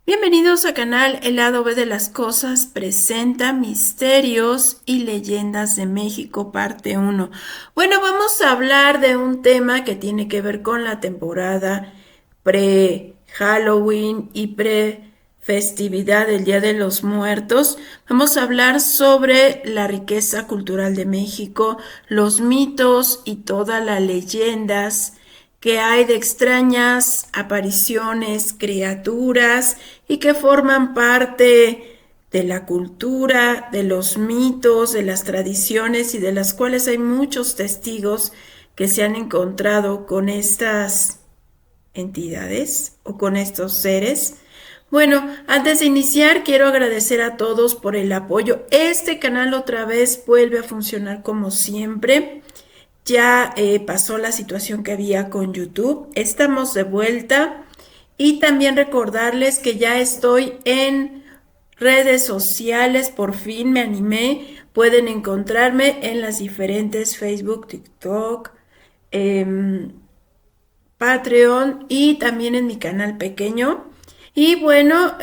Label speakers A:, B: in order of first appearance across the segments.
A: Bienvenidos a canal El lado B de las cosas presenta Misterios y Leyendas de México parte uno. Bueno, vamos a hablar de un tema que tiene que ver con la temporada pre-Halloween y pre-festividad del Día de los Muertos. Vamos a hablar sobre la riqueza cultural de México, los mitos y todas las leyendas que hay de extrañas apariciones, criaturas y que forman parte de la cultura, de los mitos, de las tradiciones y de las cuales hay muchos testigos que se han encontrado con estas entidades o con estos seres. Bueno, antes de iniciar, quiero agradecer a todos por el apoyo. Este canal otra vez vuelve a funcionar como siempre. Ya pasó la situación que había con YouTube. Estamos de vuelta. Y también recordarles que ya estoy en redes sociales. Por fin me animé. Pueden encontrarme en las diferentes Facebook, TikTok, Patreon y también en mi canal pequeño. Y bueno,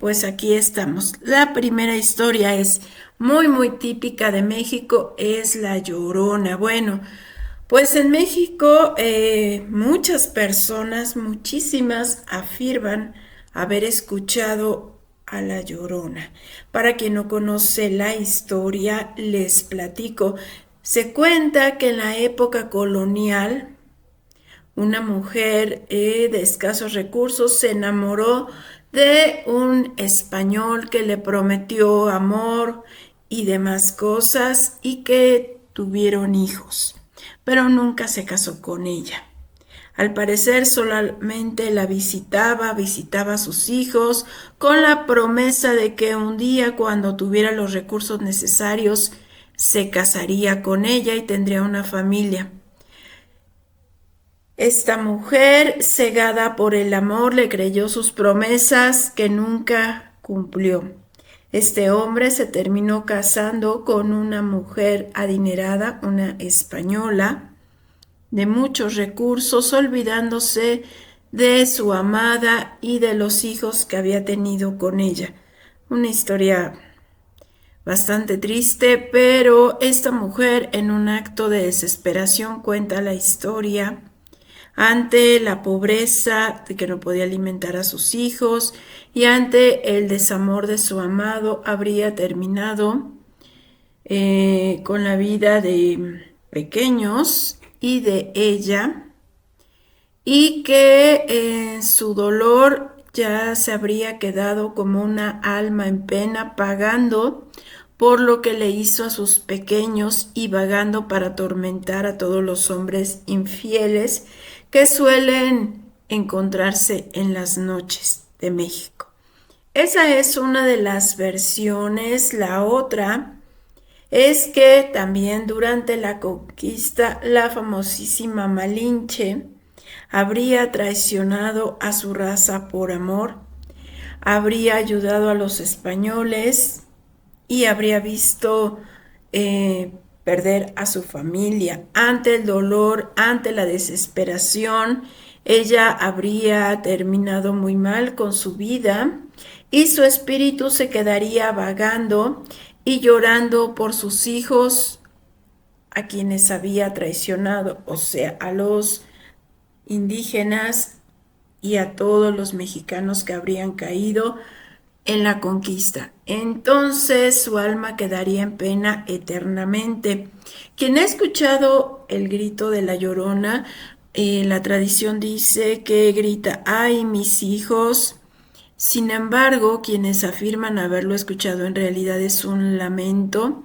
A: pues aquí estamos. La primera historia es muy típica de México, es La Llorona. Bueno, pues en México muchas personas, muchísimas, afirman haber escuchado a La Llorona. Para quien no conoce la historia, les platico. Se cuenta que en la época colonial, una mujer de escasos recursos se enamoró de un español que le prometió amor y demás cosas y que tuvieron hijos, pero nunca se casó con ella. Al parecer solamente la visitaba a sus hijos con la promesa de que un día cuando tuviera los recursos necesarios se casaría con ella y tendría una familia. Esta mujer, cegada por el amor, le creyó sus promesas que nunca cumplió. Este hombre se terminó casando con una mujer adinerada, una española, de muchos recursos, olvidándose de su amada y de los hijos que había tenido con ella. Una historia bastante triste, pero esta mujer, en un acto de desesperación, cuenta la historia ante la pobreza de que no podía alimentar a sus hijos y ante el desamor de su amado, habría terminado con la vida de pequeños y de ella, y que su dolor ya se habría quedado como una alma en pena, pagando por lo que le hizo a sus pequeños y vagando para atormentar a todos los hombres infieles que suelen encontrarse en las noches de México. Esa es una de las versiones. La otra es que también durante la conquista la famosísima Malinche habría traicionado a su raza por amor, habría ayudado a los españoles y habría visto perder a su familia. Ante el dolor, ante la desesperación, ella habría terminado muy mal con su vida y su espíritu se quedaría vagando y llorando por sus hijos a quienes había traicionado, o sea, a los indígenas y a todos los mexicanos que habrían caído en la conquista. Entonces su alma quedaría en pena eternamente. Quien ha escuchado el grito de la Llorona, la tradición dice que grita: ¡ay, mis hijos! Sin embargo, quienes afirman haberlo escuchado en realidad es un lamento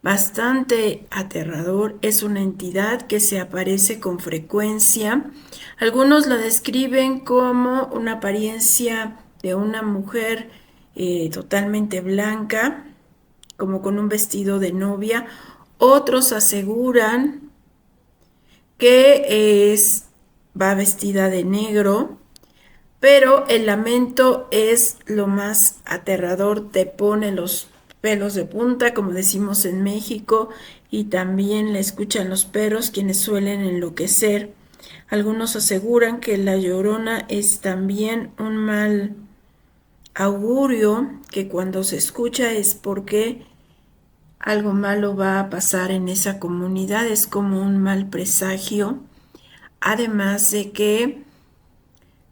A: bastante aterrador. Es una entidad que se aparece con frecuencia. Algunos la describen como una apariencia de una mujer totalmente blanca, como con un vestido de novia. Otros aseguran que va vestida de negro, pero el lamento es lo más aterrador, te pone los pelos de punta, como decimos en México, y también la escuchan los perros, quienes suelen enloquecer. Algunos aseguran que la Llorona es también un mal augurio que cuando se escucha es porque algo malo va a pasar en esa comunidad, es como un mal presagio, además de que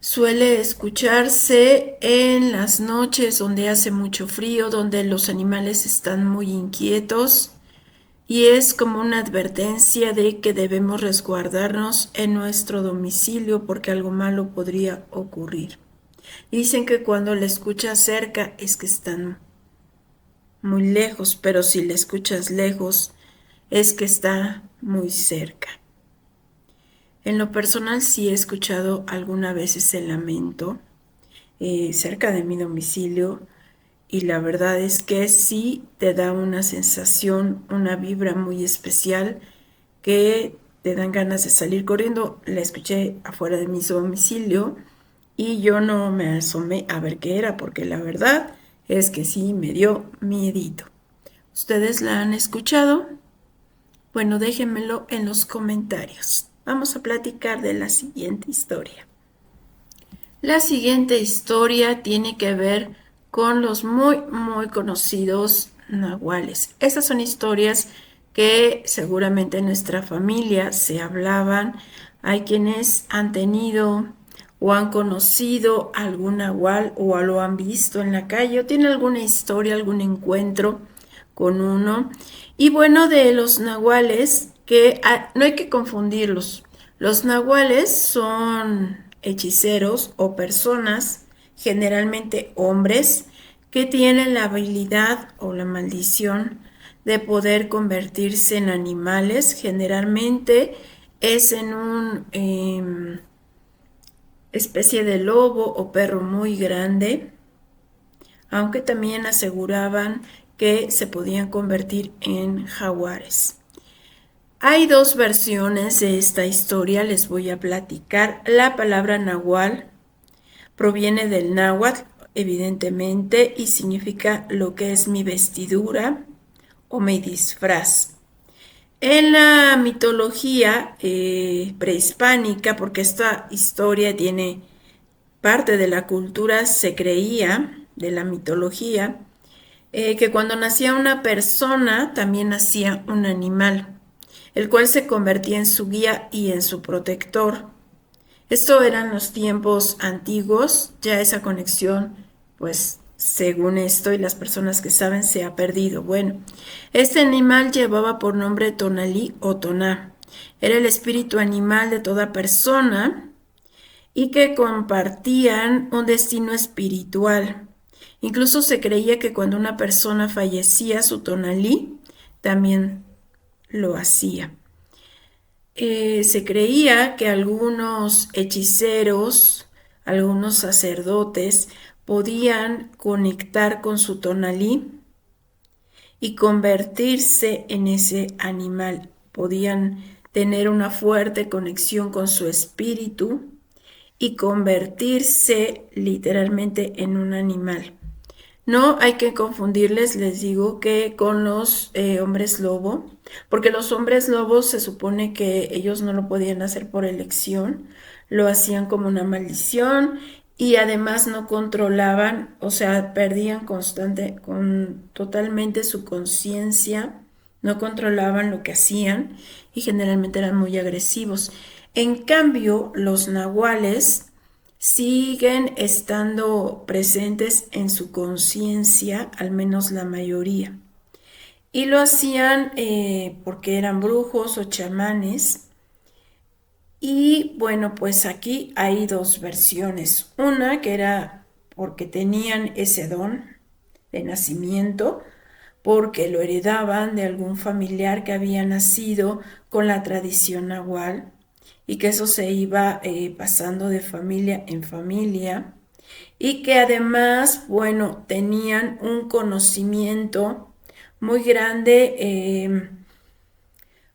A: suele escucharse en las noches donde hace mucho frío, donde los animales están muy inquietos y es como una advertencia de que debemos resguardarnos en nuestro domicilio porque algo malo podría ocurrir. Dicen que cuando la escuchas cerca es que están muy lejos, pero si la escuchas lejos es que está muy cerca. En lo personal sí he escuchado alguna vez ese lamento cerca de mi domicilio y la verdad es que sí te da una sensación, una vibra muy especial que te dan ganas de salir corriendo. La escuché afuera de mi domicilio y yo no me asomé a ver qué era porque la verdad es que sí me dio miedito. ¿Ustedes la han escuchado? Bueno, déjenmelo en los comentarios. Vamos a platicar de la siguiente historia. La siguiente historia tiene que ver con los muy conocidos nahuales. Estas son historias que seguramente en nuestra familia se hablaban. Hay quienes han tenido o han conocido algún nahual o lo han visto en la calle o tienen alguna historia, algún encuentro con uno. Y bueno, de los nahuales, que no hay que confundirlos. Los nahuales son hechiceros o personas, generalmente hombres, que tienen la habilidad o la maldición de poder convertirse en animales. Generalmente es en un especie de lobo o perro muy grande, aunque también aseguraban que se podían convertir en jaguares. Hay dos versiones de esta historia, les voy a platicar. La palabra nahual proviene del náhuatl, evidentemente, y significa lo que es mi vestidura o mi disfraz. En la mitología prehispánica, porque esta historia tiene parte de la cultura, se creía, de la mitología, que cuando nacía una persona, también nacía un animal, el cual se convertía en su guía y en su protector. Esto eran los tiempos antiguos, ya esa conexión, pues según esto y las personas que saben, se ha perdido. Bueno, este animal llevaba por nombre Tonalí o Toná. Era el espíritu animal de toda persona y que compartían un destino espiritual. Incluso se creía que cuando una persona fallecía, su tonalí también lo hacía. Se creía que algunos hechiceros, algunos sacerdotes, podían conectar con su tonalí y convertirse en ese animal. Podían tener una fuerte conexión con su espíritu y convertirse literalmente en un animal. No hay que confundirles, les digo, que con los hombres lobo, porque los hombres lobos se supone que ellos no lo podían hacer por elección, lo hacían como una maldición y además no controlaban, o sea, perdían totalmente su conciencia, no controlaban lo que hacían y generalmente eran muy agresivos. En cambio, los nahuales siguen estando presentes en su conciencia, al menos la mayoría. Y lo hacían porque eran brujos o chamanes. Y bueno, pues aquí hay dos versiones. Una que era porque tenían ese don de nacimiento, porque lo heredaban de algún familiar que había nacido con la tradición nahual y que eso se iba pasando de familia en familia y que además, bueno, tenían un conocimiento muy grande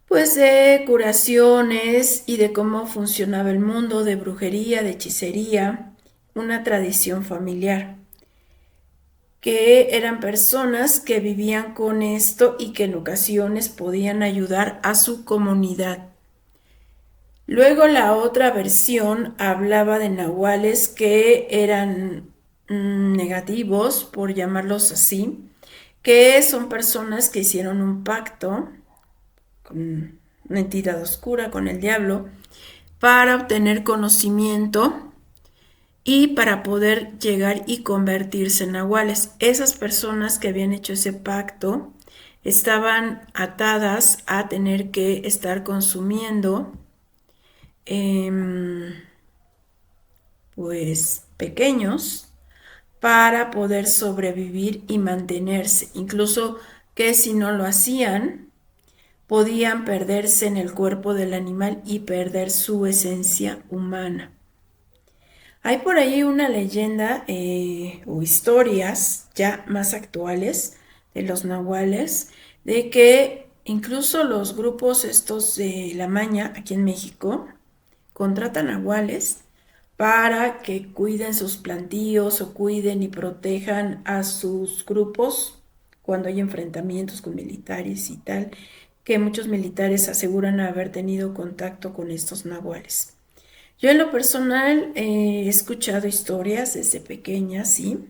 A: pues de curaciones y de cómo funcionaba el mundo, de brujería, de hechicería, una tradición familiar, que eran personas que vivían con esto y que en ocasiones podían ayudar a su comunidad. Luego la otra versión hablaba de nahuales que eran negativos, por llamarlos así, que son personas que hicieron un pacto con una entidad oscura, con el diablo, para obtener conocimiento y para poder llegar y convertirse en nahuales. Esas personas que habían hecho ese pacto estaban atadas a tener que estar consumiendo pues pequeños para poder sobrevivir y mantenerse. Incluso que si no lo hacían, podían perderse en el cuerpo del animal y perder su esencia humana. Hay por ahí una leyenda o historias ya más actuales de los nahuales, de que incluso los grupos estos de la Maña aquí en México contratan nahuales para que cuiden sus plantíos o cuiden y protejan a sus grupos cuando hay enfrentamientos con militares y tal, que muchos militares aseguran haber tenido contacto con estos nahuales. Yo en lo personal he escuchado historias desde pequeña, sí,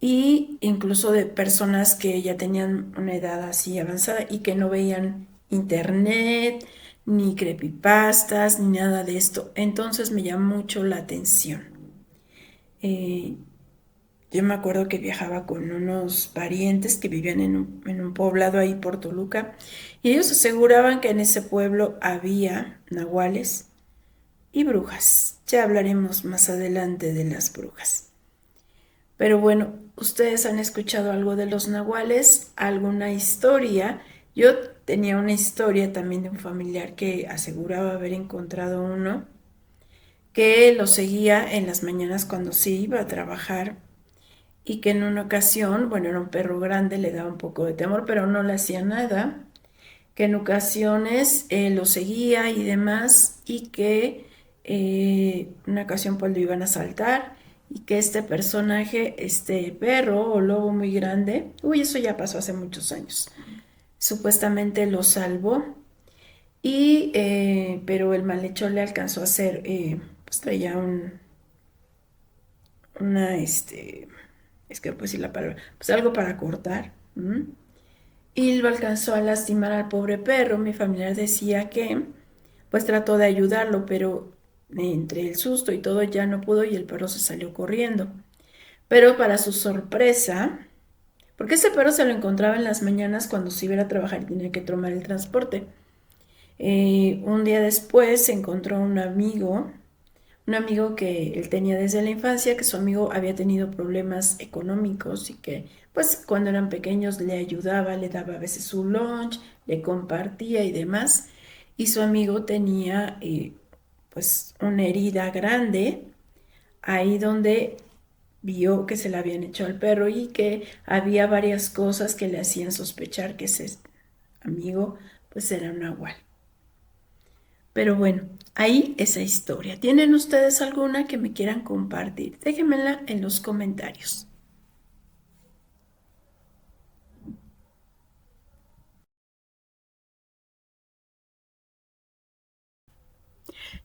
A: y incluso de personas que ya tenían una edad así avanzada y que no veían internet, ni creepypastas, ni nada de esto. Entonces me llama mucho la atención. Eh, yo me acuerdo que viajaba con unos parientes que vivían en un poblado ahí por Toluca y ellos aseguraban que en ese pueblo había nahuales y brujas. Ya hablaremos más adelante de las brujas. Pero bueno, ¿ustedes han escuchado algo de los nahuales? ¿Alguna historia? Yo tenía una historia también de un familiar que aseguraba haber encontrado uno que lo seguía en las mañanas cuando se iba a trabajar y que en una ocasión, bueno, era un perro grande, le daba un poco de temor, pero no le hacía nada, que en ocasiones lo seguía y demás, y que una ocasión pues lo iban a asaltar y que este personaje, este perro o lobo muy grande, uy, eso ya pasó hace muchos años, supuestamente lo salvó y, pero el malhechor le alcanzó a hacer, pues traía es que no puedo decir la palabra, pues algo para cortar. Y lo alcanzó a lastimar al pobre perro. Mi familiar decía que pues trató de ayudarlo, pero entre el susto y todo ya no pudo y el perro se salió corriendo. Pero para su sorpresa, porque ese perro se lo encontraba en las mañanas cuando se iba a trabajar y tenía que tomar el transporte. Un día después se encontró un amigo que él tenía desde la infancia, que su amigo había tenido problemas económicos y que pues cuando eran pequeños le ayudaba, le daba a veces su lunch, le compartía y demás. Y su amigo tenía pues una herida grande ahí donde vio que se la habían hecho al perro y que había varias cosas que le hacían sospechar que ese amigo pues era un nahual. Pero bueno, ahí esa historia. ¿Tienen ustedes alguna que me quieran compartir? Déjenmela en los comentarios.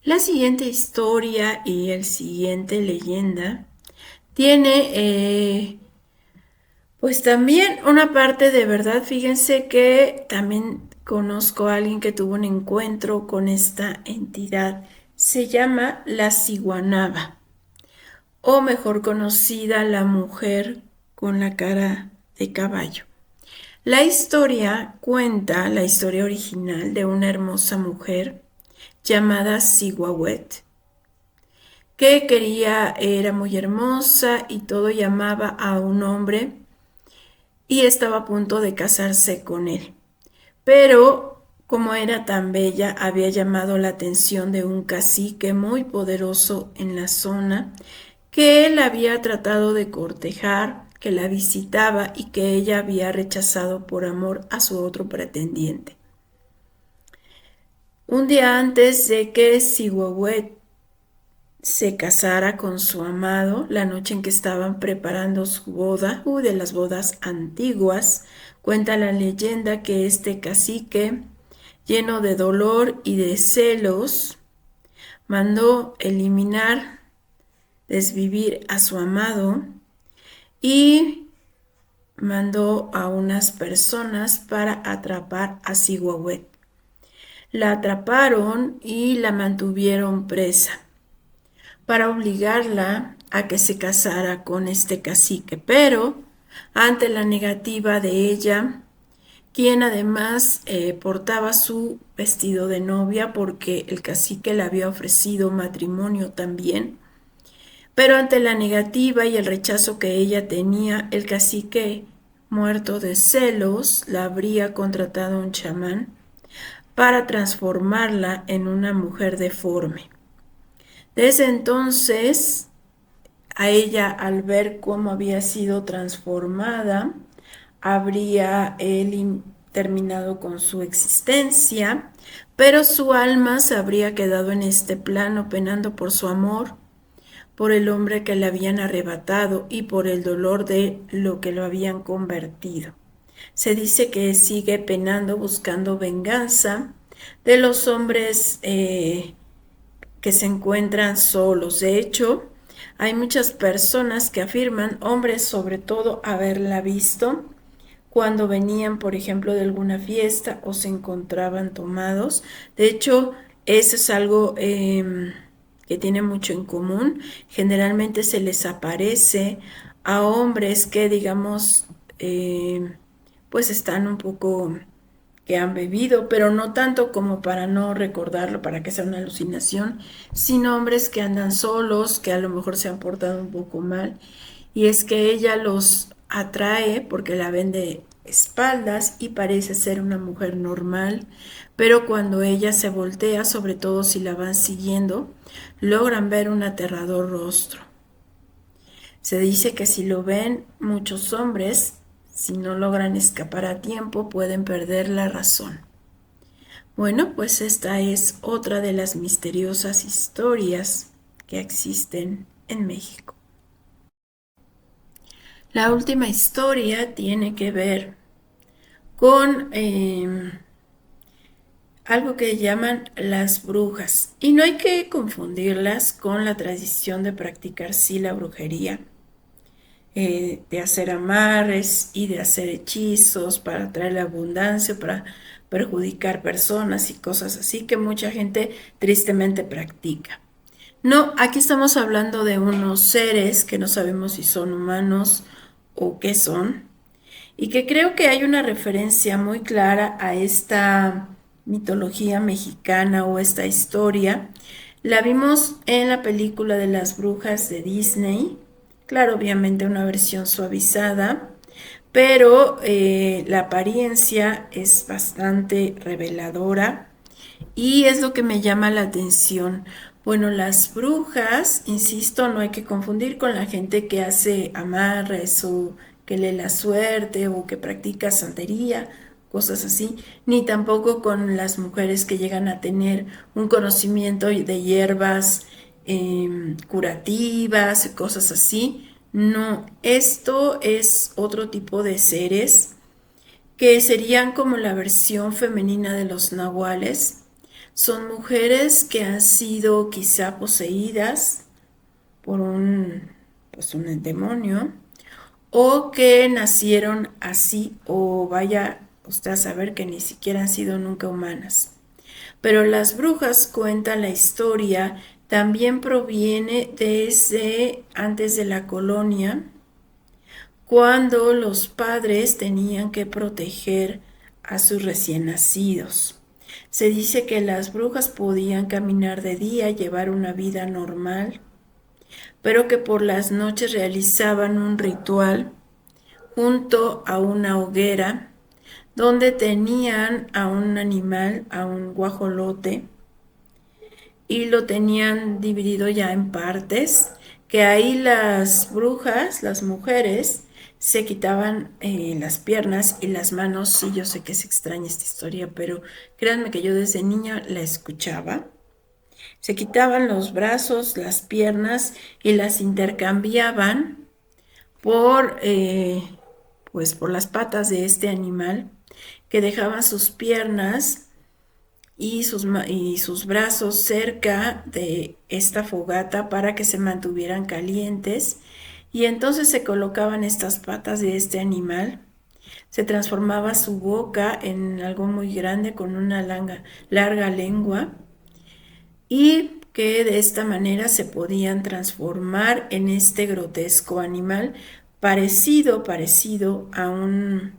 A: La siguiente historia y el siguiente leyenda tiene pues también una parte de verdad. Fíjense que también conozco a alguien que tuvo un encuentro con esta entidad. Se llama la ciguanaba, o mejor conocida la mujer con la cara de caballo. La historia cuenta la historia original de una hermosa mujer llamada Siwawet, que era muy hermosa y todo llamaba a un hombre y estaba a punto de casarse con él. Pero como era tan bella, había llamado la atención de un cacique muy poderoso en la zona, que él había tratado de cortejar, que la visitaba y que ella había rechazado por amor a su otro pretendiente. Un día antes de que Siwawet se casara con su amado, la noche en que estaban preparando su boda, de las bodas antiguas, cuenta la leyenda que este cacique, lleno de dolor y de celos, mandó eliminar, desvivir a su amado y mandó a unas personas para atrapar a Sihuahuet. La atraparon y la mantuvieron presa para obligarla a que se casara con este cacique, pero ante la negativa de ella, quien además portaba su vestido de novia porque el cacique le había ofrecido matrimonio también, pero ante la negativa y el rechazo que ella tenía, el cacique, muerto de celos, la habría contratado un chamán para transformarla en una mujer deforme. Desde entonces, a ella, al ver cómo había sido transformada, habría él terminado con su existencia, pero su alma se habría quedado en este plano penando por su amor, por el hombre que le habían arrebatado y por el dolor de lo que lo habían convertido. Se dice que sigue penando buscando venganza de los hombres que se encuentran solos. De hecho, hay muchas personas que afirman, hombres sobre todo, haberla visto cuando venían, por ejemplo, de alguna fiesta o se encontraban tomados. De hecho, eso es algo que tiene mucho en común. Generalmente se les aparece a hombres que, digamos, pues están un poco que han bebido, pero no tanto como para no recordarlo, para que sea una alucinación, sino hombres que andan solos, que a lo mejor se han portado un poco mal, y es que ella los atrae porque la ven de espaldas y parece ser una mujer normal, pero cuando ella se voltea, sobre todo si la van siguiendo, logran ver un aterrador rostro. Se dice que si lo ven muchos hombres, si no logran escapar a tiempo, pueden perder la razón. Bueno, pues esta es otra de las misteriosas historias que existen en México. La última historia tiene que ver con algo que llaman las brujas. Y no hay que confundirlas con la tradición de practicar sí la brujería, de hacer amarres y de hacer hechizos para traer la abundancia, para perjudicar personas y cosas así que mucha gente tristemente practica. No, aquí estamos hablando de unos seres que no sabemos si son humanos o qué son, y que creo que hay una referencia muy clara a esta mitología mexicana o esta historia. La vimos en la película de las brujas de Disney, claro, obviamente una versión suavizada, pero la apariencia es bastante reveladora y es lo que me llama la atención. Bueno, las brujas, insisto, no hay que confundir con la gente que hace amarres o que lee la suerte o que practica santería, cosas así, ni tampoco con las mujeres que llegan a tener un conocimiento de hierbas curativas, cosas así. No, esto es otro tipo de seres que serían como la versión femenina de los nahuales. Son mujeres que han sido quizá poseídas por pues un demonio, o que nacieron así, o vaya usted a saber que ni siquiera han sido nunca humanas. Pero las brujas, cuentan la historia, también proviene desde antes de la colonia, cuando los padres tenían que proteger a sus recién nacidos. Se dice que las brujas podían caminar de día, llevar una vida normal, pero que por las noches realizaban un ritual junto a una hoguera donde tenían a un animal, a un guajolote, y lo tenían dividido ya en partes, que ahí las brujas, las mujeres, se quitaban las piernas y las manos. Sí, yo sé que es extraña esta historia, pero créanme que yo desde niña la escuchaba. Se quitaban los brazos, las piernas y las intercambiaban por, pues por las patas de este animal, que dejaban sus piernas y sus brazos cerca de esta fogata para que se mantuvieran calientes, y entonces se colocaban estas patas de este animal, se transformaba su boca en algo muy grande con una larga lengua, y que de esta manera se podían transformar en este grotesco animal parecido a un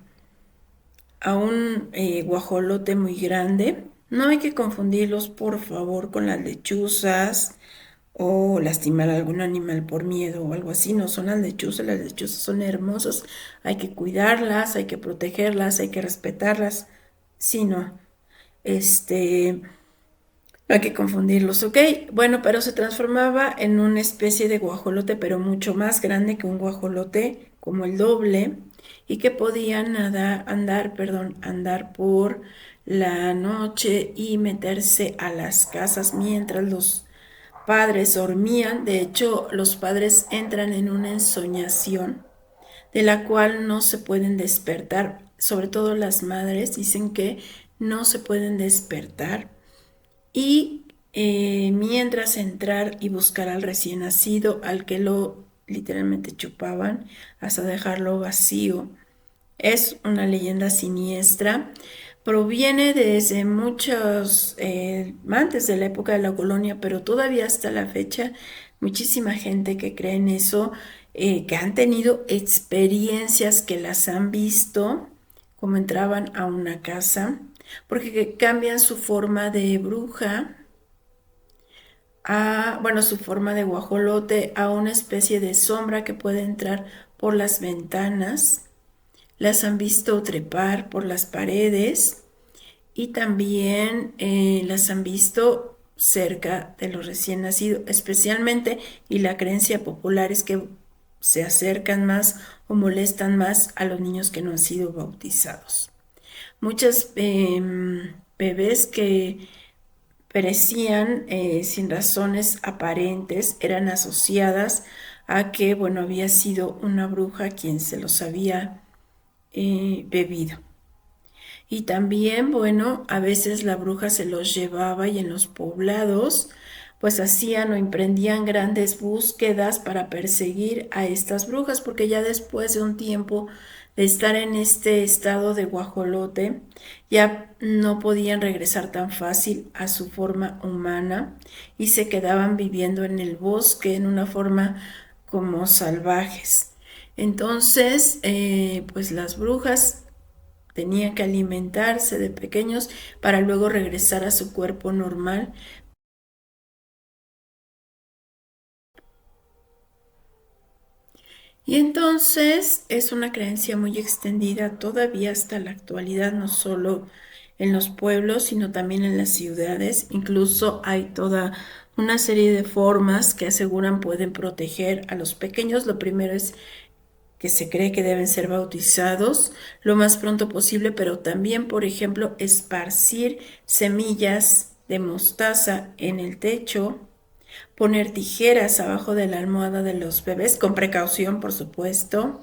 A: guajolote muy grande. No hay que confundirlos, por favor, con las lechuzas o lastimar a algún animal por miedo o algo así. No son las lechuzas son hermosas, hay que cuidarlas, hay que protegerlas, hay que respetarlas. Sí, no, este, no hay que confundirlos, ¿ok? Bueno, pero se transformaba en una especie de guajolote, pero mucho más grande que un guajolote, como el doble, y que podían andar por la noche y meterse a las casas mientras los padres dormían. De hecho, los padres entran en una ensoñación de la cual no se pueden despertar. Sobre todo las madres dicen que no se pueden despertar, y mientras entrar y buscar al recién nacido, al que lo literalmente chupaban hasta dejarlo vacío. Es una leyenda siniestra. Proviene desde muchos, antes de la época de la colonia, pero todavía hasta la fecha, muchísima gente que cree en eso, que han tenido experiencias, que las han visto, como entraban a una casa, porque cambian su forma de bruja bueno, su forma de guajolote a una especie de sombra que puede entrar por las ventanas. Las han visto trepar por las paredes, y también las han visto cerca de los recién nacidos, especialmente, y la creencia popular es que se acercan más o molestan más a los niños que no han sido bautizados. Muchas bebés que perecían sin razones aparentes eran asociadas a que, bueno, había sido una bruja quien se los había bebido. Y también, bueno, a veces la bruja se los llevaba, y en los poblados pues hacían o emprendían grandes búsquedas para perseguir a estas brujas, porque ya después de un tiempo de estar en este estado de guajolote, ya no podían regresar tan fácil a su forma humana, y se quedaban viviendo en el bosque en una forma como salvajes. Entonces, pues las brujas tenían que alimentarse de pequeños para luego regresar a su cuerpo normal. Y entonces es una creencia muy extendida todavía hasta la actualidad, no solo en los pueblos, sino también en las ciudades. Incluso hay toda una serie de formas que aseguran pueden proteger a los pequeños. Lo primero es que se cree que deben ser bautizados lo más pronto posible, pero también, por ejemplo, esparcir semillas de mostaza en el techo, poner tijeras abajo de la almohada de los bebés, con precaución, por supuesto,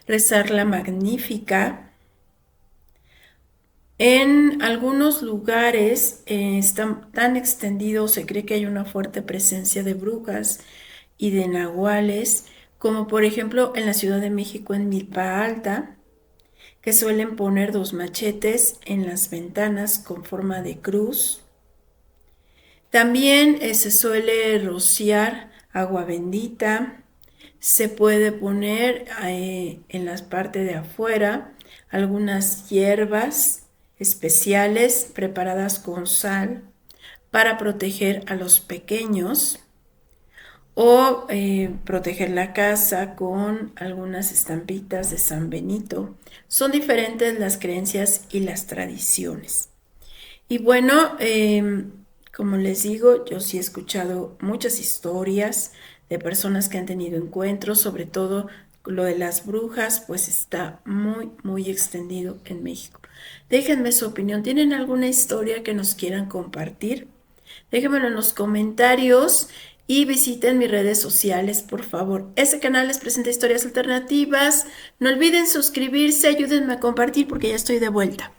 A: rezar la Magnífica. En algunos lugares están tan extendidos, se cree que hay una fuerte presencia de brujas y de nahuales, como por ejemplo en la Ciudad de México, en Milpa Alta, que suelen poner 2 machetes en las ventanas con forma de cruz. También se suele rociar agua bendita. Se puede poner en la parte de afuera algunas hierbas especiales preparadas con sal para proteger a los pequeños, o proteger la casa con algunas estampitas de San Benito. Son diferentes las creencias y las tradiciones. Y bueno, como les digo, yo sí he escuchado muchas historias de personas que han tenido encuentros, sobre todo lo de las brujas, pues está muy, muy extendido en México. Déjenme su opinión. ¿Tienen alguna historia que nos quieran compartir? Déjenmelo en los comentarios y visiten mis redes sociales, por favor. Este canal les presenta historias alternativas. No olviden suscribirse, ayúdenme a compartir porque ya estoy de vuelta.